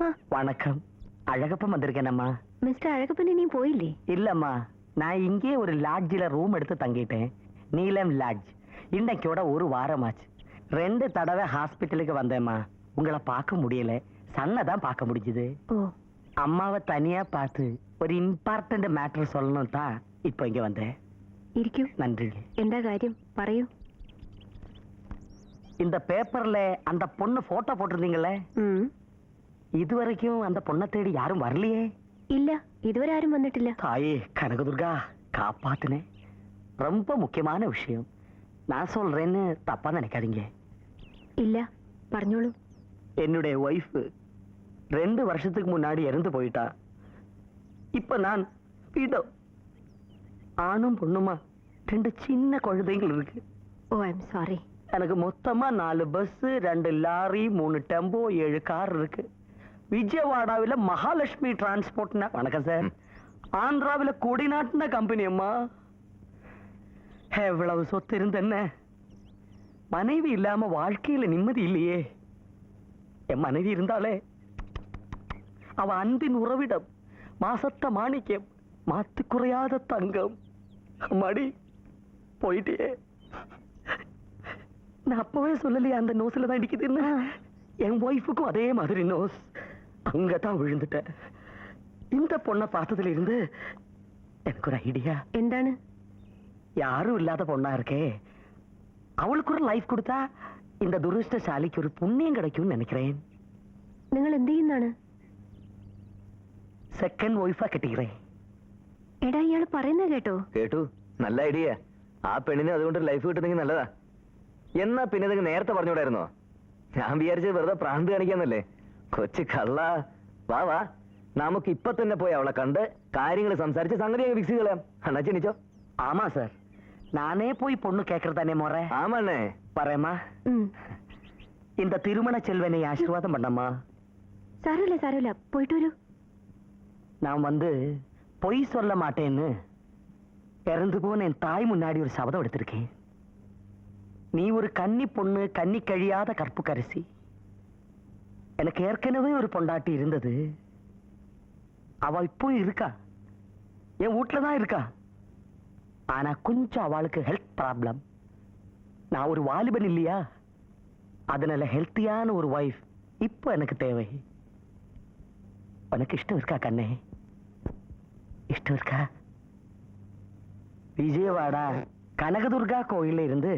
வணக்கம். அழகப்பன் வந்திருக்கேனம்மா. மிஸ்டர் அழகப்பன் நீ போயிല്ലേ? இல்லம்மா, நான் இங்கே ஒரு லாட்ஜில ரூம் எடுத்து தங்கிட்டேன். நீலம் லாட்ஜ். இன்னைக்கோட ஒரு வாரமாச்சு. 2 தடவை ஹாஸ்பிட்டலுக்கு வந்தேம்மா. உங்களை பார்க்க முடியல. சன்னை தான் பார்க்க முடிஞ்சது. அம்மாவை தனியா பார்த்து ஒரு இம்பார்ட்டன்ட் மேட்டர் சொல்லணும் தான் இப்போ இங்க வந்தேன். ഇരിക്കൂ. நன்றி. എന്താ കാര്യം പറയൂ. இந்த பேப்பர்ல அந்த பொண்ணு போட்டோ போட்டிருந்தீங்களே, இதுவரைக்கும் அந்த பொண்ணை தேடி யாரும் வரலையே? இல்ல, இதுவரை யாரும் வந்துட்டிല്ല. தாயே கனகதுர்கா, காப்பாத்துனே. ரொம்ப முக்கியமான விஷயம். நான் சொல்றேன்னு தப்பா நினைக்காதீங்க. இல்ல, പറഞ്ഞോളൂ. என்னுடைய ஒய்ஃப் 2 வருஷத்துக்கு முன்னாடி இறந்து போயிட்டா. இப்ப நான் வீடோ ஆணும் பொண்ணுமா 2 சின்ன குழந்தைகள் இருக்கு. ஓ, ஐ எம் சாரி. எனக்கு மொத்தமா 4 பஸ், 2 லாரி, 3 டெம்போ, 7 கார் இருக்கு. விஜயவாடாவில மகாலட்சுமி டிரான்ஸ்போர்ட்னா, வணக்கம் சார், ஆந்திராவில கொடிநாட்டின கம்பெனி அம்மா. எவ்வளவு சொத்து இருந்தென்ன, மனைவி இல்லாம வாழ்க்கையில நிம்மதி இல்லையே. என் மனைவி இருந்தாலே அவ அன்பின் உறவிடம், மாசத்த மாணிக்கம், மாத்து குறையாத தங்கம். மடி போயிட்டே. நான் அப்பவே சொல்லலையே அந்த நோஸ்ல தான் இடிக்குதுன்னு. என் ஒய்ஃபுக்கும் அதே மாதிரி நோஸ். அங்கதான் விழுந்துட்டேன். இந்த பொண்ணை பார்த்ததுல இருந்து எனக்கு ஒரு ஐடியா. എന്താണ്? யாரும் இல்லாத பொண்ணா இருக்கே, அவளுக்கு ஒரு லைஃப் கொடுத்தா இந்த துரஷ்டசாலிக்கு ஒரு புண்ணியம் கிடைக்கும்னு நினைக்கிறேன். നിങ്ങൾ എന്ത് ചെയ്യുന്നതാണ്? സെക്കൻഡ് വൈഫാ കെട്ടിக்கிறேன். എടാ, ഇയാൾ പറയുന്നത് കേട്ടോ? കേട്ടു. നല്ല ഐഡിയ. ആ പെണ്ണിന് അതുകൊണ്ട് ലൈഫ് കിട്ടുന്നെങ്കിൽ നല്ലതാ. എന്നാ പിന്നെ ഇതൊക്കെ നേരത്തെ പറഞ്ഞൂടായിരുന്നോ? ഞാൻ വിചാരിച്ചത് വെറുതെ പ്രാന്ത് കാണിക്കാന്നല്ലേ. കൊച്ചു കള്ള. വാ വാ, നമുക്ക് ഇപ്പൊ തന്നെ പോയി അവളെ കണ്ട് കാര്യങ്ങൾ സംസാരിച്ച് സംഗതി അങ്ങ് ഫിക്സ് ചെയ്യலாம். അണ്ണാ ചിനിച്ചോ? ஆமா சார், நானே போய் பொண்ணு கேட்கறதானே முறை. ஆமாண்ணே. பரேம்மா, இந்த திருமண செல்வனை ஆசீர்வாதம் பண்ணம்மா. സാരമില്ല സാരമില്ല, പോയിട്ട് വരൂ. நான் வந்து பொய் சொல்ல மாட்டேன்னு இறந்து போன என் தாய் முன்னாடி ஒரு சபதம் எடுத்திருக்கேன். நீ ஒரு கன்னி பொண்ணு, கன்னி கழியாத கற்புக்கரசி. எனக்கு ஏற்கனவே ஒரு பொண்டாட்டி இருந்தது. அவ இப்போ இருக்கா, என் வீட்டுல தான் இருக்கா. ஆனா கொஞ்சம் அவளுக்கு ஹெல்த் ப்ராப்ளம். நான் ஒரு வாலிபன் இல்லையா, அதனால ஹெல்த்தியான ஒரு வைஃப் இப்போ எனக்கு தேவை. உனக்கு இஷ்டம் இருக்கா கண்ணே? இஷ்டம் இருக்கா? விஜயவாடா கனகதுர்கா கோயில இருந்து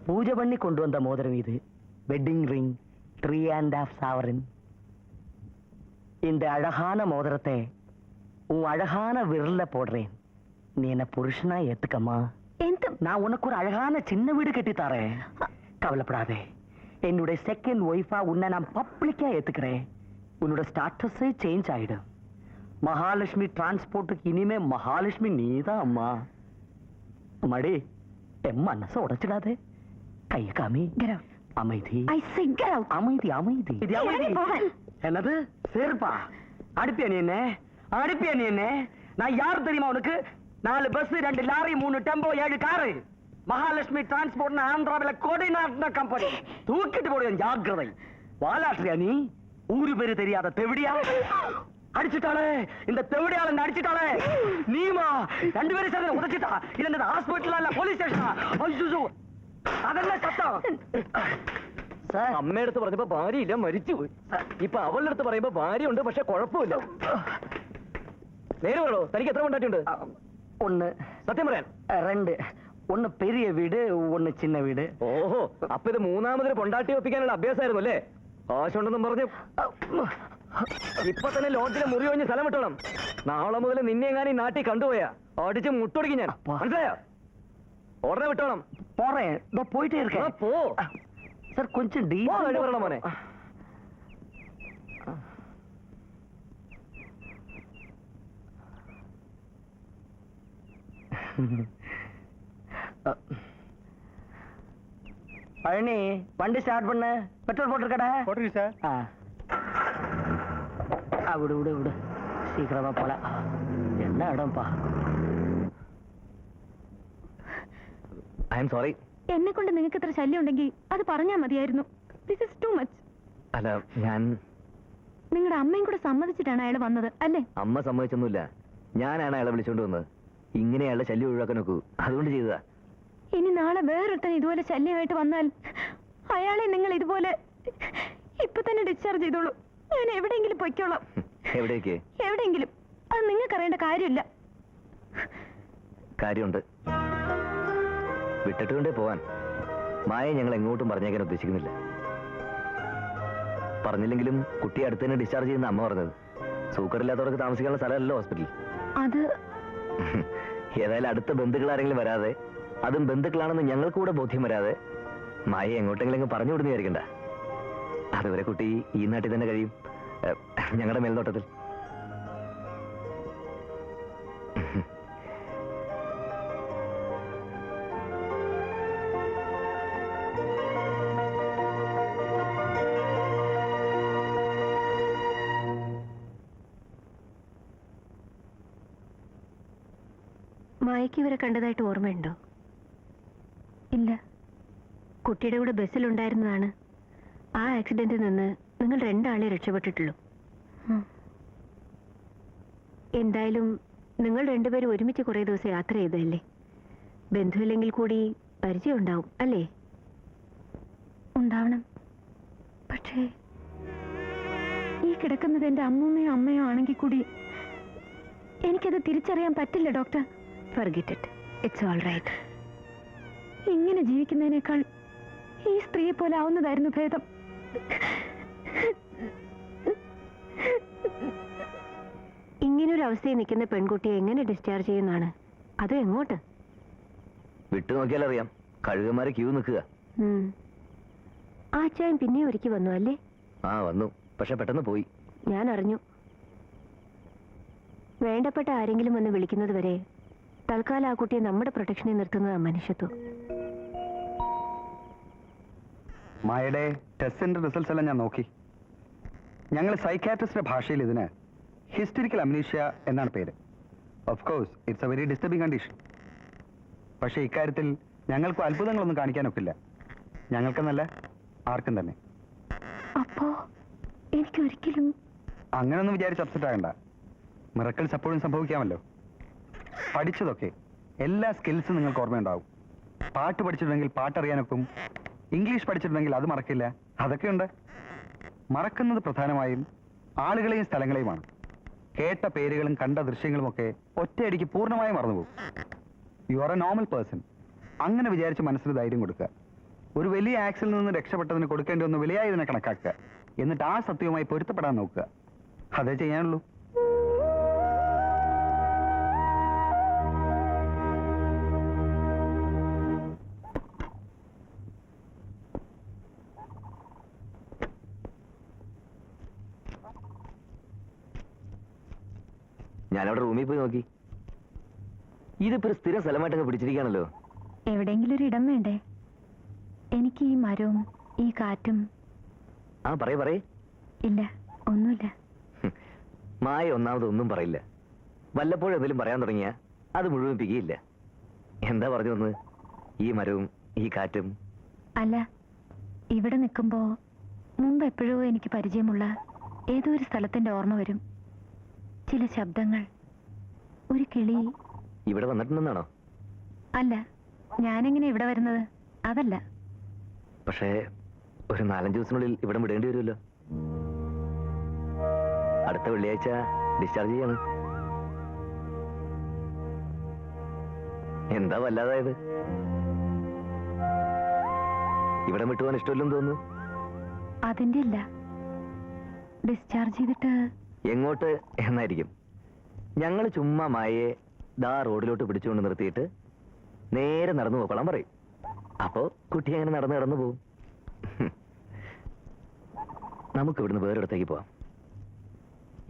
பூஜை பண்ணி கொண்டு வந்த மோதிரம் இது. வெட்டிங் ரிங் 3.5 சவரன். இந்த அழகான மோதிரத்தை உன் அழகான விரல்ல போடுறேன். நீ என்ன புருஷனா ஏத்துக்கமா? நான் உனக்கு ஒரு அழகான சின்ன வீடு கட்டி தரேன். கவலைப்படாதே. என்னுடைய செகண்ட் ஒய்ஃபா உன்னை நான் பப்ளிக்கா ஏத்துக்கிறேன். உன்னோட ஸ்டாட்டஸே சேஞ்ச் ஆயிடும். மகாலட்சுமி டிரான்ஸ்போர்ட்டுக்கு இனிமே மகாலட்சுமி நீதான் அம்மா. மடி, என் மனச உடைச்சிடாதே. கைய காமி. அமைதி அமைதி அமைதி. என்னது சேர்ப்பா? அடிப்பியா நீ என்ன? அடிப்பியா நீ என்ன? நான் யாரு தெரியுமா உனக்கு? 4 bus, 2 lorry, 3 tempo, 7 car. Mahalakshmi transport ஆந்திராவில கொடிநாட்டின கம்பெனி. தூக்கிட்டு போடுவேன், ஜாக்கிரதை. வாலாட்ரியா நீ? ஊரு பேரு தெரியாத தெவிடியா? அடிச்சுட்டாளே, இந்த தெவிடியால அடிச்சுட்டாளே. நீமா 2 பேரும் சேர்ந்து உதச்சிட்டா. இல்ல இந்த ஹாஸ்பிட்டலா இல்ல போலீஸ் ஸ்டேஷனா? ஐயோ, அதெல்லாம் சத்தம். സാർ, അമ്മയടുത്ത് പറഞ്ഞപ്പോ ഭാര്യയില്ല, മരിച്ചുപോയി. ഇപ്പൊ അവളുടെ അടുത്ത് പറയുമ്പോ ഭാര്യയുണ്ട്, പക്ഷെ കുഴപ്പമില്ല. നേരെ പറയോ, തനിക്ക് എത്ര കൊണ്ടാട്ടിയുണ്ട്? 1. സത്യം പറയാൻ? 2. 1 பெரிய வீடு, 1 சின்ன வீடு. ഓഹോ, അപ്പൊ ഇത് മൂന്നാമതൊരു കൊണ്ടാട്ടി ഒപ്പിക്കാനുള്ള അഭ്യാസമായിരുന്നു അല്ലേ? ആശുണ്ടെന്നും പറഞ്ഞു ഇപ്പൊ തന്നെ ലോഡ്ജിലെ മുറി ഒഴിഞ്ഞ് സ്ഥലം വിട്ടോണം. നാളെ മുതൽ നിന്നെ എങ്ങാനും ഈ നാട്ടിൽ കണ്ടുപോയാ അടിച്ച് മുട്ടൊടിക്കും ഞാൻ. മനസ്സിലായോ? ഉടനെ വിട്ടോണം. போறேன், போயிட்டே இருக்கேன். പോ சார், கொஞ்சம் ഡീസന്റ് പറയണം മോനെ. பழனி, வண்டி ஸ்டார்ட் பண்ணு. பெட்ரோல் போட்டிருக்கடா? போட்டிருக்கு சார். விடு விடு விடு, சீக்கிரமா போல. என்ன இடம்பா? I am sorry. എന്നെ കൊണ്ട് നിങ്ങൾക്ക് ഇത്ര ശല്യം ഉണ്ടെങ്കിൽ അത് പറഞ്ഞാൽ മതിയായിരുന്നു. This is too much. അല്ല, ഞാൻ നിങ്ങളുടെ അമ്മയും കൂടെ സമ്മതിച്ചിട്ടാണ് അയാൾ വന്നത് അല്ലേ? അമ്മ സമ്മതിച്ചൊന്നുമില്ല, ഞാനാണ് അയാളെ വിളിച്ചോണ്ട് വന്നത്. ഇങ്ങനെ അയാളെ ശല്യം ഒഴിവാക്കാൻ നോക്കൂ, അതുകൊണ്ട് ചെയ്തതാ. ഇനി നാളെ വേറൊരുത്തൻ ഇതുപോലെ ശല്യമായിട്ട് വന്നാൽ അയാളെ നിങ്ങൾ ഇതുപോലെ ഇപ്പൊ തന്നെ ഡിസ്ചാർജ് ചെയ്തോളൂ. ഞാൻ എവിടെയെങ്കിലും പൊയ്ക്കോളാം. എവിടേക്ക്? എവിടെയെങ്കിലും. അത് നിങ്ങൾക്ക് അറിയേണ്ട കാര്യമില്ല. കാര്യമുണ്ട്. വിട്ടിട്ടുകൊണ്ടേ പോവാൻ. മായ ഞങ്ങൾ എങ്ങോട്ടും പറഞ്ഞേക്കാൻ ഉദ്ദേശിക്കുന്നില്ല. പറഞ്ഞില്ലെങ്കിലും കുട്ടിയെ അടുത്ത് തന്നെ ഡിസ്ചാർജ് ചെയ്യുന്ന അമ്മ പറഞ്ഞത്. സൂക്കറില്ലാത്തവർക്ക് താമസിക്കാനുള്ള സ്ഥലമല്ലോ ഹോസ്പിറ്റൽ. അത് ഏതായാലും അടുത്ത ബന്ധുക്കൾ ആരെങ്കിലും വരാതെ, അതും ബന്ധുക്കളാണെന്ന് ഞങ്ങൾക്ക് കൂടെ ബോധ്യം വരാതെ മായ എങ്ങോട്ടെങ്കിലും പറഞ്ഞു വിടുന്ന വിചാരിക്കണ്ട. അതുവരെ കുട്ടി ഈ നാട്ടിൽ തന്നെ കഴിയും, ഞങ്ങളുടെ മേൽനോട്ടത്തിൽ. മായയ്ക്ക് ഇവരെ കണ്ടതായിട്ട് ഓർമ്മയുണ്ടോ? ഇല്ല. കുട്ടിയുടെ കൂടെ ബസ്സിലുണ്ടായിരുന്നതാണ്. ആ ആക്സിഡന്റിൽ നിന്ന് നിങ്ങൾ രണ്ടാളെ രക്ഷപ്പെട്ടിട്ടുള്ളൂ. എന്തായാലും നിങ്ങൾ രണ്ടുപേരും ഒരുമിച്ച് കുറേ ദിവസം യാത്ര ചെയ്തല്ലേ? ബന്ധുവില്ലെങ്കിൽ കൂടി പരിചയം ഉണ്ടാവും അല്ലേ? ഉണ്ടാവണം. പക്ഷേ ഈ കിടക്കുന്നത് എൻ്റെ അമ്മൂമ്മയോ അമ്മയോ ആണെങ്കിൽ കൂടി എനിക്കത് തിരിച്ചറിയാൻ പറ്റില്ല doctor. Forget it. It's all right. ഇങ്ങനെ ജീവിക്കുന്നതിനേക്കാൾ ഈ സ്ത്രീയെ പോലെ ആവുന്നതായിരുന്നു ഭേദം. ഇങ്ങനൊരു അവസ്ഥയിൽ നിൽക്കുന്ന പെൺകുട്ടിയെ എങ്ങനെ ഡിസ്ചാർജ് ചെയ്യുന്നതാണ്? അത് എങ്ങോട്ട്? വിട്ടു നോക്കിയാലറിയാം. കഴുകന്മാരെ ക്യൂ നിൽക്കുക. ആ ചായൻ പിന്നെ ഒരിക്കൽ വന്നു അല്ലേ? ആ വന്നു, പക്ഷെ പെട്ടെന്ന് പോയി. ഞാൻ അറിഞ്ഞു. വേണ്ടപ്പെട്ട ആരെങ്കിലും വന്ന് വിളിക്കുന്നത് വരെ തൽക്കാലം ആ കുട്ടിയെ നമ്മുടെ പ്രൊട്ടക്ഷനിൽ നിർത്തുന്നതാണ് മനുഷ്യത്വം. മായയുടെ ടെസ്റ്റിന്റെ റിസൾട്ട്സ് എല്ലാം ഞാൻ നോക്കി. ഞങ്ങൾ സൈക്കാട്രിസ്റ്റിന്റെ ഭാഷയിൽ ഇതിന് ഹിസ്റ്ററിക്കൽ അമ്നീഷ്യ എന്നാണ് പേര്. Of course it's A very disturbing condition. പക്ഷേ ഇക്കാര്യത്തിൽ ഞങ്ങൾക്ക് അത്ഭുതങ്ങളൊന്നും കാണിക്കാനൊക്കില്ല. ഞങ്ങൾക്കെന്നല്ല, ആർക്കും തന്നെ. അപ്പോ എനിക്ക് ഒരിക്കലും അങ്ങനൊന്നും വിചാരിച്ച് അപ്സെറ്റ് ആകണ്ട. മിറക്കിൾസ് എപ്പോഴും സംഭവിക്കാമല്ലോ. പഠിച്ചതൊക്കെ, എല്ലാ സ്കിൽസും നിങ്ങൾക്ക് ഓർമ്മയുണ്ടാവും. പാട്ട് പഠിച്ചിട്ടുണ്ടെങ്കിൽ പാട്ടറിയാനൊക്കും. ഇംഗ്ലീഷ് പഠിച്ചിട്ടുണ്ടെങ്കിൽ അത് മറക്കില്ല. അതൊക്കെയുണ്ട്. മറക്കുന്നത് പ്രധാനമായും ആളുകളെയും സ്ഥലങ്ങളെയുമാണ്. കേട്ട പേരുകളും കണ്ട ദൃശ്യങ്ങളും ഒക്കെ ഒറ്റയടിക്ക് പൂർണ്ണമായും മറന്നുപോകും. You are a normal person. അങ്ങനെ വിചാരിച്ച് മനസ്സിന് ധൈര്യം കൊടുക്കുക. ഒരു വലിയ ആക്സിൽ നിന്ന് രക്ഷപ്പെട്ടതിന് കൊടുക്കേണ്ടി വന്ന വിലയായി ഇതിനെ കണക്കാക്കുക. എന്നിട്ട് ആ സത്യവുമായി പൊരുത്തപ്പെടാൻ നോക്കുക. അതേ ചെയ്യാനുള്ളൂ. ഞാനവിടെ റൂമിൽ പോയി നോക്കി. ഇതിപ്പോ ഒരു സ്ഥിരം സ്ഥലമായിട്ടൊക്കെ പിടിച്ചിരിക്കുകയാണല്ലോ. എവിടെയെങ്കിലും ഒരു ഇടം വേണ്ടേ? എനിക്ക് ഈ മരവും ഈ കാറ്റും. ആ പറയേ. ഇല്ല, ഒന്നുമില്ല. മായ ഒന്നാമത് ഒന്നും പറയില്ല. വല്ലപ്പോഴും എന്തെങ്കിലും പറയാൻ തുടങ്ങിയാ അത് മുഴുവൻ പികയില്ല. എന്താ പറഞ്ഞു വന്ന്? ഈ മരവും ഈ കാറ്റും. അല്ല, ഇവിടെ നിൽക്കുമ്പോ മുമ്പ് എപ്പോഴോ എനിക്ക് പരിചയമുള്ള ഏതോ ഒരു സ്ഥലത്തിന്റെ ഓർമ്മ വരും. ചില ശബ്ദങ്ങൾ, ഒരു കിളി. ഇവിടെ വന്നിട്ടുണ്ടെന്നാണോ? അല്ല, ഞാനെങ്ങനെ ഇവിടെ വരുന്നത്? അതല്ല. പക്ഷേ ഒരു 4-5 ദിവസത്തിനുള്ളിൽ ഇവിടെ വിടേണ്ടി വരുമല്ലോ. അടുത്ത വെള്ളിയാഴ്ച ഡിസ്ചാർജ് ചെയ്യാണ്. എന്താ വല്ലാതായത്? ഇവിടെ വിട്ടുപോകാൻ ഇഷ്ടമില്ലെന്ന് തോന്നുന്നു. അതിന്റെ ഇല്ല. ഡിസ്ചാർജ് ചെയ്തിട്ട് എങ്ങോട്ട് എന്നായിരിക്കും. ഞങ്ങൾ ചുമ്മാ മായയെ ദാ റോഡിലോട്ട് പിടിച്ചുകൊണ്ട് നിർത്തിയിട്ട് നേരെ നടന്നു പോക്കോളാൻ പറയും. അപ്പോ കുട്ടി അങ്ങനെ നടന്നു പോകും. നമുക്ക് ഇവിടുന്ന് വേറൊരിടത്തേക്ക് പോവാം.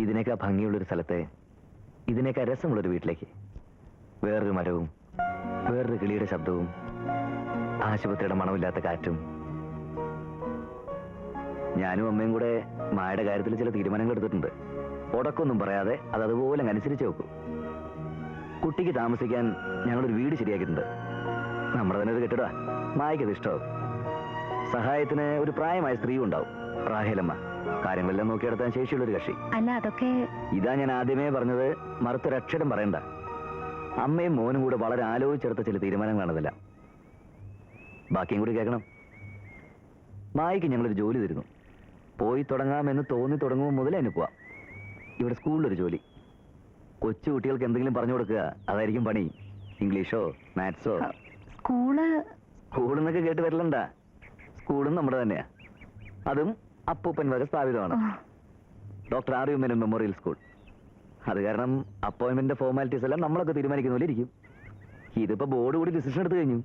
ഇതിനേക്കാൾ ഭംഗിയുള്ളൊരു സ്ഥലത്തെ, ഇതിനേക്കാൾ രസമുള്ളൊരു വീട്ടിലേക്ക്. വേറൊരു മരവും വേറൊരു കിളിയുടെ ശബ്ദവും ആശുപത്രിയുടെ മണമില്ലാത്ത കാറ്റും. ഞാനും അമ്മയും കൂടെ മായയുടെ കാര്യത്തിൽ ചില തീരുമാനങ്ങൾ എടുത്തിട്ടുണ്ട്. ഉടക്കൊന്നും പറയാതെ അത് അതുപോലെ അനുസരിച്ച് വെക്കും. കുട്ടിക്ക് താമസിക്കാൻ ഞങ്ങളൊരു വീട് ശരിയാക്കിയിട്ടുണ്ട്. നമ്മുടെ തന്നെ ഒരു കെട്ടിട. മായയ്ക്കത് ഇഷ്ടമാവും. സഹായത്തിന് ഒരു പ്രായമായ സ്ത്രീ ഉണ്ടാവും, റാഹേലമ്മ. കാര്യങ്ങളെല്ലാം നോക്കിയെടുത്താൻ ശേഷിയുള്ളൊരു കക്ഷി. അല്ല അതൊക്കെ ഇതാ ഞാൻ ആദ്യമേ പറഞ്ഞത്, മറുത്തൊരക്ഷരം പറയണ്ട. അമ്മയും മോനും കൂടെ വളരെ ആലോചിച്ചെടുത്ത ചില തീരുമാനങ്ങളാണതല്ല. ബാക്കിയും കൂടി കേൾക്കണം. മായിക്ക് ഞങ്ങളൊരു ജോലി തരുന്നു. പോയി തുടങ്ങാമെന്ന് തോന്നി തുടങ്ങുമ്പോൾ മുതൽ അതിന് പോവാം. ഇവിടെ സ്കൂളിലൊരു ജോലി. കൊച്ചു കുട്ടികൾക്ക് എന്തെങ്കിലും പറഞ്ഞു കൊടുക്കുക, അതായിരിക്കും പണി. ഇംഗ്ലീഷോ മാത്സോ. സ്കൂളെന്നൊക്കെ കേട്ട് വരലണ്ട. സ്കൂളും നമ്മുടെ തന്നെയാ. അതും അപ്പൂപ്പൻ വരെ സ്ഥാപിതമാണ്. Doctor R U Menon memorial school. അത് കാരണം അപ്പോയിന്റ്മെന്റ് ഫോർമാലിറ്റീസ് എല്ലാം നമ്മളൊക്കെ തീരുമാനിക്കുന്ന പോലെ ഇരിക്കും. ഇതിപ്പോ ബോർഡ് കൂടി ഡിസിഷൻ എടുത്തു കഴിഞ്ഞു.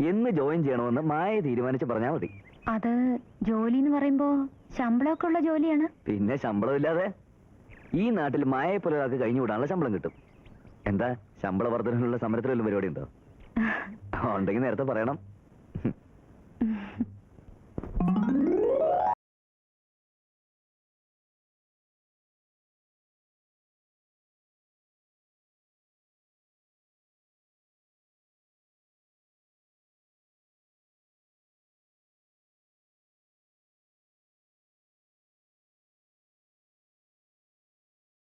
എന്ന് ജോയിൻ ചെയ്യണമെന്ന് മായ തീരുമാനിച്ച് പറഞ്ഞാൽ മതി. അത് ജോലി എന്ന് പറയുമ്പോ ശമ്പളമൊക്കെ ഉള്ള ജോലിയാണ്. പിന്നെ ശമ്പളമില്ലാതെ ഈ നാട്ടിൽ മായയെ പോലെ ഒരാൾക്ക് കഴിഞ്ഞു വിടാനുള്ള ശമ്പളം കിട്ടും. എന്താ ശമ്പള വർധനയുള്ള സമരത്തിലുള്ള പരിപാടി ഉണ്ടോ? ഉണ്ടെങ്കിൽ നേരത്തെ പറയണം.